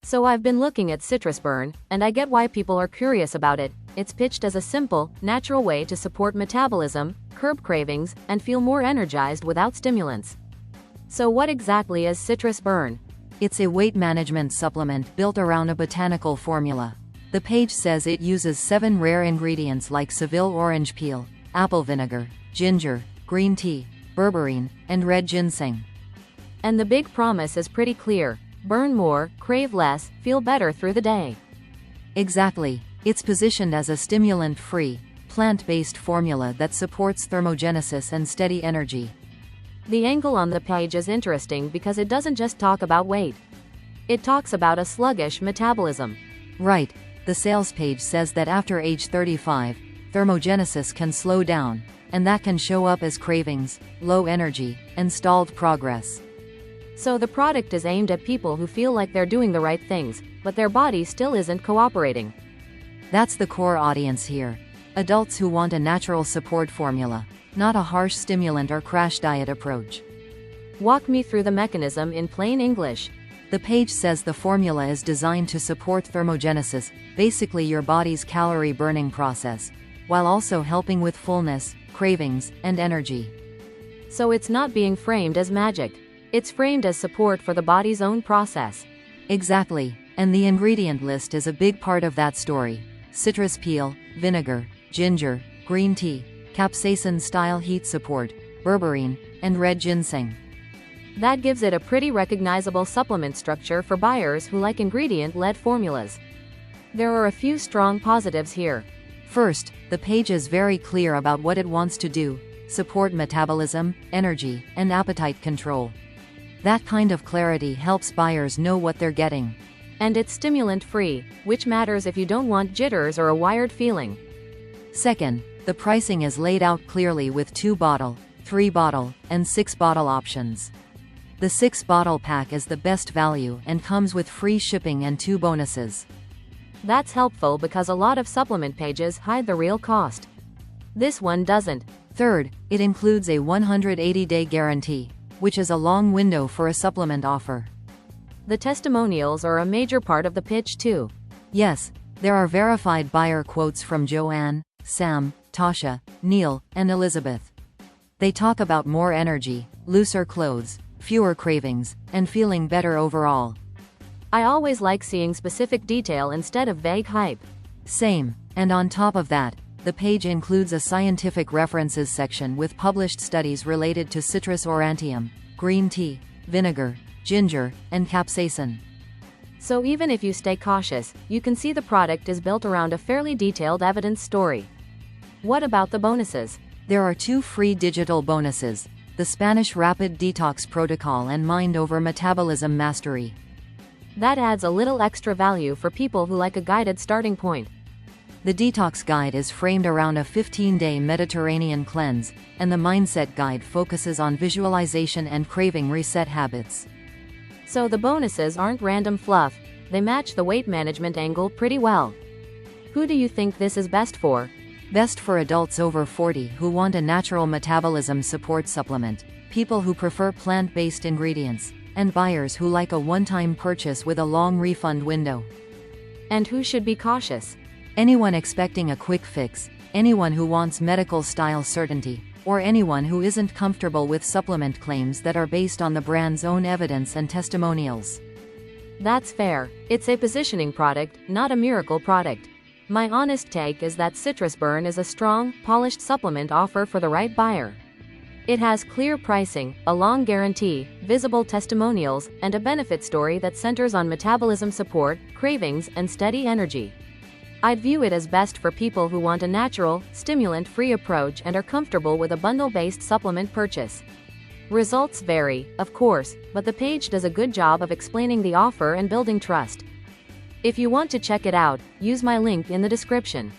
So I've been looking at CitrusBurn, and I get why people are curious about it. It's pitched as a simple, natural way to support metabolism, curb cravings, and feel more energized without stimulants. So what exactly is CitrusBurn? It's a weight management supplement built around a botanical formula. The page says it uses 7 rare ingredients like Seville orange peel, apple vinegar, ginger, green tea, berberine, and red ginseng. And the big promise is pretty clear: burn more, crave less, feel better through the day. Exactly. It's positioned as a stimulant-free, plant-based formula that supports thermogenesis and steady energy. The angle on the page is interesting because it doesn't just talk about weight. It talks about a sluggish metabolism. Right. The sales page says that after age 35, thermogenesis can slow down, and that can show up as cravings, low energy, and stalled progress. So the product is aimed at people who feel like they're doing the right things, but their body still isn't cooperating. That's the core audience here. Adults who want a natural support formula, not a harsh stimulant or crash diet approach. Walk me through the mechanism in plain English. The page says the formula is designed to support thermogenesis, basically your body's calorie burning process, while also helping with fullness, cravings, and energy. So it's not being framed as magic. It's framed as support for the body's own process. Exactly, and the ingredient list is a big part of that story. Citrus peel, vinegar, ginger, green tea, capsaicin-style heat support, berberine, and red ginseng. That gives it a pretty recognizable supplement structure for buyers who like ingredient-led formulas. There are a few strong positives here. First, the page is very clear about what it wants to do: support metabolism, energy, and appetite control. That kind of clarity helps buyers know what they're getting. And it's stimulant-free, which matters if you don't want jitters or a wired feeling. Second, the pricing is laid out clearly with 2-bottle, 3-bottle, and 6-bottle options. The 6-bottle pack is the best value and comes with free shipping and 2 bonuses. That's helpful because a lot of supplement pages hide the real cost. This one doesn't. Third, it includes a 180-day guarantee, which is a long window for a supplement offer. The testimonials are a major part of the pitch too. Yes, there are verified buyer quotes from Joanne, Sam, Tasha, Neil, and Elizabeth. They talk about more energy, looser clothes, fewer cravings, and feeling better overall. I always like seeing specific detail instead of vague hype. Same, and on top of that, the page includes a scientific references section with published studies related to citrus aurantium, green tea, vinegar, ginger, and capsaicin. So even if you stay cautious, you can see the product is built around a fairly detailed evidence story. What about the bonuses? There are 2 free digital bonuses: the Spanish Rapid Detox Protocol and Mind Over Metabolism Mastery. That adds a little extra value for people who like a guided starting point. The detox guide is framed around a 15-day Mediterranean cleanse, and the mindset guide focuses on visualization and craving reset habits. So the bonuses aren't random fluff, they match the weight management angle pretty well. Who do you think this is best for? Best for adults over 40 who want a natural metabolism support supplement, people who prefer plant-based ingredients, and buyers who like a one-time purchase with a long refund window. And who should be cautious? Anyone expecting a quick fix, anyone who wants medical-style certainty, or anyone who isn't comfortable with supplement claims that are based on the brand's own evidence and testimonials. That's fair. It's a positioning product, not a miracle product. My honest take is that CitrusBurn is a strong, polished supplement offer for the right buyer. It has clear pricing, a long guarantee, visible testimonials, and a benefit story that centers on metabolism support, cravings, and steady energy. I'd view it as best for people who want a natural, stimulant-free approach and are comfortable with a bundle-based supplement purchase. Results vary, of course, but the page does a good job of explaining the offer and building trust. If you want to check it out, use my link in the description.